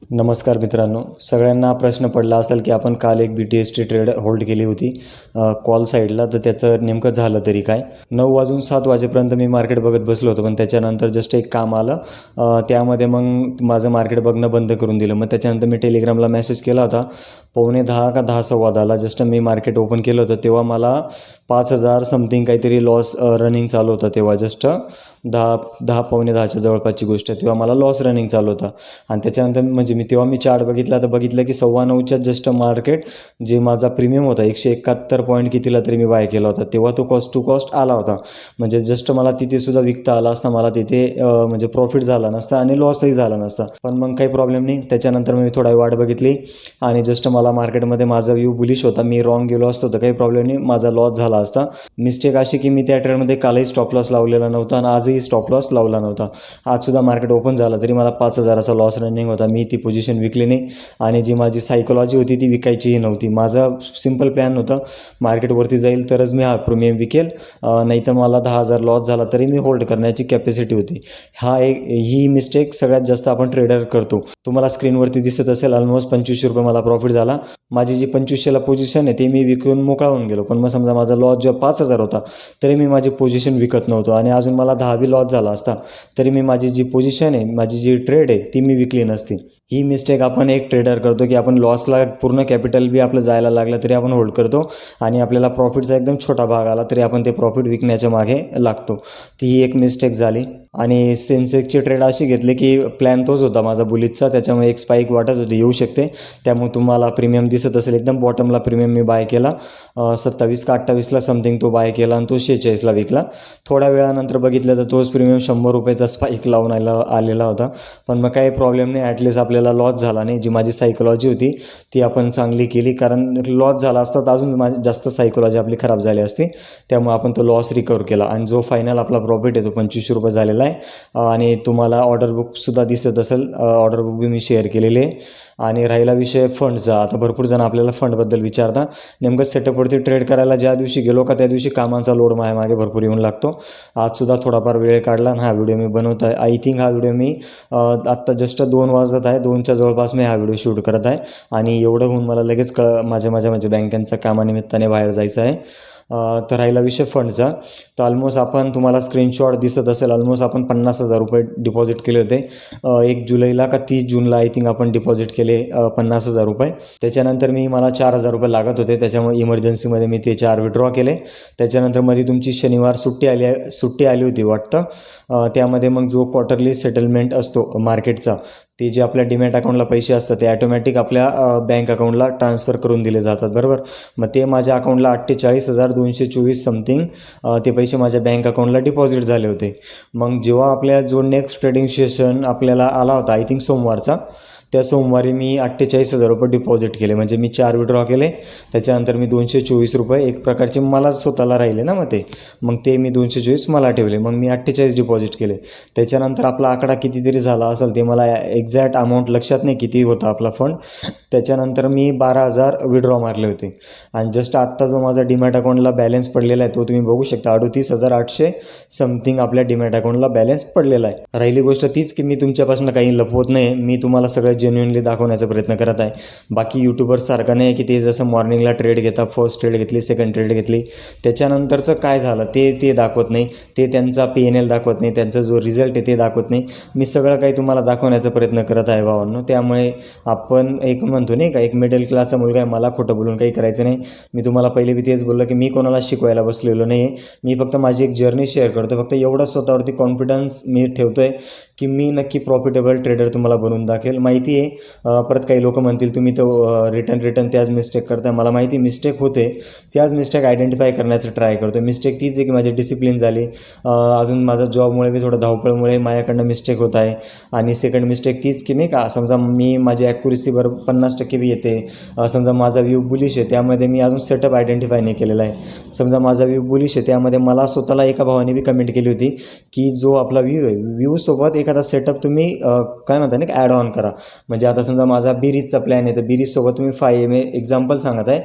नमस्कार मित्रांनो, सगळ्यांना प्रश्न पडला असेल की आपण काल एक BTSची ट्रेड होल्ड केली होती कॉल साईडला, तर त्याचं नेमकं झालं तरी काय. 9 वाजून 7 वाजेपर्यंत मी मार्केट बघत बसलो होतो, पण त्याच्यानंतर जस्ट एक काम आलं, त्यामध्ये मग माझं मार्केट बघणं बंद करून दिलं. मग त्याच्यानंतर मी टेलिग्रामला मेसेज केला होता. 9:45 का 10 सव्वा 10ला जस्ट मी मार्केट ओपन केलं होतं, तेव्हा मला 5,000 समथिंग काहीतरी लॉस रनिंग चालू होता. तेव्हा जस्ट 10 पावणे 10च्या जवळपासची गोष्ट आहे, तेव्हा मला लॉस रनिंग चालू होता. आणि त्याच्यानंतर म्हणजे तेव्हा मी चार्ट बघितला तर बघितलं की 9:15च्या जस्ट मार्केट जे माझा प्रीमियम होता 171 पॉईंट कितीला तरी मी बाय केला होता, तेव्हा तो कॉस्ट टू कॉस्ट आला होता. म्हणजे जस्ट मला तिथे सुद्धा विकता आला असता, मला तिथे म्हणजे प्रॉफिट झाला नसता आणि लॉसही झाला नसता. पण मग काही प्रॉब्लेम नाही. त्याच्यानंतर मी थोडा वाट बघितली आणि जस्ट मला मार्केटमध्ये माझा व्ह्यू बुलिश होता. मी रॉंग गेलो असतो तर काही प्रॉब्लेम नाही, माझा लॉस झाला असता. मिस्टेक अशी की मी त्या ट्रेडमध्ये कालही स्टॉप लॉस लावलेला नव्हता आणि आजही स्टॉप लॉस लावला नव्हता. आजसुद्धा मार्केट ओपन झालं तरी मला 5,000चा लॉस रनिंग होता. मी ती पोझिशन विकली नाही आणि जी माझी सायकोलॉजी होती ती विकायचीही नव्हती. माझा सिम्पल प्लॅन होतं, मार्केटवरती जाईल तरच मी हा प्रीमियम विकेल, नाही तर मला 10,000 लॉस झाला तरी मी होल्ड करण्याची कॅपॅसिटी होती. ही मिस्टेक सगळ्यात जास्त आपण ट्रेडर करतो. तुम्हाला स्क्रीनवरती दिसत असेल ऑलमोस्ट 2500 रुपये मला प्रॉफिट झाला. माझी जी 2500ला पोझिशन आहे ते मी विकून मोकळा होऊन गेलो. पण मग समजा माझा लॉस जेव्हा 5,000 होता तरी मी माझी पोझिशन विकत नव्हतो आणि अजून मला 10 लॉस झाला असता तरी मी माझी जी पोझिशन आहे, माझी जी ट्रेड आहे ती मी विकली नसती. ही मिस्टेक आपण एक ट्रेडर करतो की आपण लॉसला पूर्ण कॅपिटल बी आपलं जायला लागलं तरी आपण होल्ड करतो आणि आपल्याला प्रॉफिटचा एकदम छोटा भाग आला तरी आपण ते प्रॉफिट विकण्याच्या मागे लागतो. ती एक मिस्टेक झाली. आणि सेन्सेक्सची ट्रेड अशी घेतली की प्लॅन तोच होता माझा बुलिशचा, त्याच्यामुळे एक स्पाईक वाटत होती येऊ शकते, त्यामुळे तुम्हाला प्रीमियम दिसत असेल एकदम बॉटमला प्रीमियम मी बाय केला. 27 का 28ला समथिंग तो बाय केला आणि तो 46ला विकला. थोड्या वेळानंतर बघितलं तर तोच प्रीमियम 100 रुपयाचा स्पाईक लावून आलेला होता. पण मग काही प्रॉब्लेम नाही, ॲटलिस्ट आपल्याला लॉस झाला नाही. जी माझी सायकोलॉजी होती ती आपण चांगली केली, कारण लॉस झाला असता तर अजून माझी जास्त सायकोलॉजी आपली खराब झाली असती. त्यामुळे आपण तो लॉस रिकवर केला आणि जो फायनल आपला प्रॉफिट आहे तो 2500 रुपये झालेला आहे. आणि तुम्हाला ऑर्डर बुकसुद्धा दिसत असेल, ऑर्डर बुक बी मी शेअर केलेली आहे. आणि राहिला विषय फंडचा, आता भरपूर जण आपल्याला फंडबद्दल विचारता. नेमकं सेटअपवरती ट्रेड करायला ज्या दिवशी गेलो का त्या दिवशी कामांचा लोड माझ्या मागे भरपूर येऊन लागतो. आजसुद्धा थोडाफार वेळ काढला आणि हा व्हिडिओ मी बनवत आहे. आय थिंक हा व्हिडिओ मी आत्ता जस्ट 2 वाजत आहे, 2च्या जवळपास मी हा व्हिडिओ शूट करत आहे. आणि एवढं होऊन मला लगेच माझ्या म्हणजे बँकेच्या कामानिमित्ताने बाहेर जायचं आहे. तर राहिला विषय फंडचा, तर ऑलमोस्ट आपण तुम्हाला स्क्रीनशॉट दिसत असेल, ऑलमोस्ट आपण 50,000 रुपये डिपॉझिट केले होते. 1 जुलैला का 30 जूनला आय थिंक आपण डिपॉझिट केले 50,000 रुपये. त्याच्यानंतर मला 4,000 रुपये लागत होते, त्याच्यामुळे इमर्जन्सीमध्ये मी ते 4 विड्रॉ केले. त्याच्यानंतर मध्ये तुमची शनिवार सुट्टी आली होती वाटतं. त्यामध्ये मग जो क्वार्टरली सेटलमेंट असतो मार्केटचा, ते जे आपल्या डीमॅट अकाउंटला पैसे असतात ते ॲटोमॅटिक आपल्या बँक अकाउंटला ट्रान्सफर करून दिले जातात, बरोबर. मग ते माझ्या अकाउंटला 48,224 समथिंग ते पैसे माझ्या बँक अकाउंटला डिपॉझिट झाले होते. मग जेव्हा आपल्या जो नेक्स्ट ट्रेडिंग सेशन आपल्याला आला होता आय थिंक सोमवारचा, त्या सोमवारी मी 48,000 रुपये डिपॉझिट केले. म्हणजे मी 4 विड्रॉ केले, त्याच्यानंतर मी 224 रुपये एक प्रकारचे मला स्वतःला राहिले ना, मग ते मी 224 मला ठेवले. मग मी 48 डिपॉझिट केले. त्याच्यानंतर आपला आकडा कितीतरी झाला असेल, ते मला एक्झॅक्ट अमाऊंट लक्षात नाही किती होता आपला फंड. त्याच्यानंतर मी 12,000 विड्रॉ मारले होते. आणि जस्ट आत्ता जो माझा डीमॅट अकाउंटला बॅलन्स पडलेला आहे तो तुम्ही बघू शकता, 38,800 समथिंग आपल्या डीमॅट अकाउंटला बॅलन्स पडलेला आहे. राहिली गोष्ट तीच की मी तुमच्यापासून काही लपवत नाही, मी तुम्हाला सगळं जेन्युइनली दाखवण्याचा प्रयत्न करत आहे. बाकी यूट्यूबर्ससारखं नाही की ते जसं मॉर्निंगला ट्रेड घेतात, फर्स्ट ट्रेड घेतली, सेकंड ट्रेड घेतली, त्याच्यानंतरचं काय झालं ते दाखवत नाही, ते त्यांचा PNL दाखवत नाही, त्यांचा जो रिझल्ट आहे ते दाखवत नाही. मी सगळं काही तुम्हाला दाखवण्याचा प्रयत्न करत आहे भावांनो. त्यामुळे आपण एक म्हणतो नाही का, एक मिडल क्लासचा मुलगा आहे, मला खोटं बोलून काही करायचं नाही. मी तुम्हाला पहिले बी तेच बोललो की मी कोणाला शिकवायला बसलेलो नाही आहे, मी फक्त माझी एक जर्नी शेअर करतो. फक्त एवढं स्वतःवरती कॉन्फिडन्स मी ठेवतो आहे की मी नक्की प्रॉफिटेबल ट्रेडर तुम्हाला बनवून दाखवेल. माहिती आहे परत काही लोक म्हणतील तुम्ही तो रिटर्न त्याच मिस्टेक करताय. मला माहिती मिस्टेक होते, त्याच मिस्टेक आयडेंटिफाय करण्याचं ट्राय करतो. मिस्टेक तीच आहे की माझी डिसिप्लिन झाली, अजून माझा जॉबमुळे बी थोडं धावपळमुळे माझ्याकडनं मिस्टेक होत आहे. आणि सेकंड मिस्टेक तीच की नाही का, समजा माझी ॲक्युरेसी बरोबर 50% बी येते. समजा माझा व्ह्यू बुलिश आहे, त्यामध्ये मी अजून सेटअप आयडेंटिफाय नाही केलेला आहे. समजा माझा व्ह्यू बुलिश आहे, त्यामध्ये मला स्वतःला एका भावाने बी कमेंट केली होती की जो आपला व्ह्यू आहे, व्ह्यूसोबत एखादा सेटअप तुम्ही काय म्हणता ना, ॲड ऑन करा. म्हणजे आता समजा माझा बिरीजचा प्लॅन आहे, तर बिरीजसोबत तुम्ही 5 एक्झाम्पल सांगत आहे,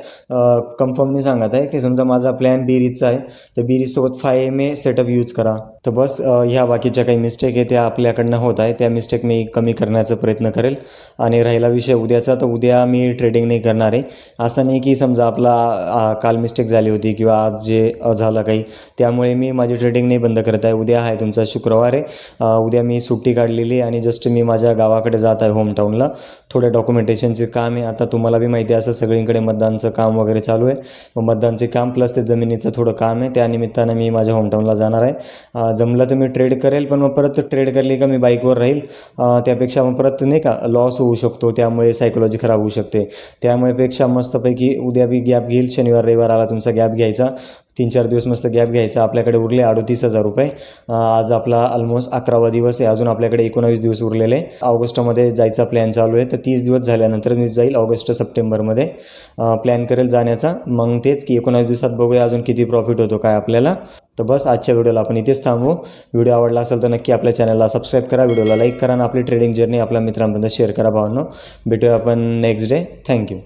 कन्फर्मनी सांगत आहे की समजा माझा प्लॅन बिरीजचा आहे, तर बिरीजसोबत 5 सेटअप यूज करा. तर बस ह्या बाकीच्या काही मिस्टेक आहे त्या आपल्याकडनं होत आहे, त्या मिस्टेक मी कमी करण्याचा प्रयत्न करेल. आणि राहिला विषय उद्याचा, तर उद्या मी ट्रेडिंग नाही करणार आहे. असं नाही की समजा आपला काल मिस्टेक झाली होती किंवा आज जे झालं काही, त्यामुळे मी माझी ट्रेडिंग नाही बंद करत आहे. उद्या आहे तुमचा शुक्रवार आहे. उद्या मी सुट्टी काढलेली आणि जस्ट मी माझ्या गावाकडे जात आहे होमटाऊनला. थोडं डॉक्युमेंटेशनचे काम आहे. आता तुम्हाला बी माहिती आहे असं सगळीकडे मतदानचं काम वगैरे चालू आहे. मग मतदानचे काम प्लस ते जमिनीचं थोडं काम आहे, त्यानिमित्तानं मी माझ्या होमटाऊनला जाणार आहे. जमलं तर मी ट्रेड करेल, पण मग परत ट्रेड करली का मी बाईकवर राहील. त्यापेक्षा मग परत नाही का लॉस होऊ शकतो, त्यामुळे सायकोलॉजी खराब होऊ शकते. त्यामुळे पेक्षा मस्तपैकी उद्या बी गॅप घेईल. शनिवार रविवार आला तुमचा गॅप घ्यायचा, 3-4 दिवस मस्त गॅप घ्यायचा. आपल्याकडे उरले 38,000 रुपये. आज आपला ऑलमोस्ट 11वा दिवस आहे. अजून आपल्याकडे 19 दिवस उरलेले. ऑगस्टमध्ये जायचा प्लॅन चालू आहे, तर 30 दिवस झाल्यानंतर मी जाईल ऑगस्ट-सप्टेंबरमध्ये प्लॅन करेल जाण्याचा. मग तेच की 19 दिवसात बघूया अजून किती प्रॉफिट होतो काय आपल्याला. तर बस आजच्या व्हिडिओला आपण इथेच थांबू. व्हिडिओ आवडला असेल तर नक्की आपल्या चॅनलला सबस्क्राईब करा, व्हिडिओला लाईक करा आणि आपली ट्रेडिंग जर्नी आपल्या मित्रांपर्यंत शेअर करा भावांनो. भेटूया आपण नेक्स्ट डे. थँक्यू.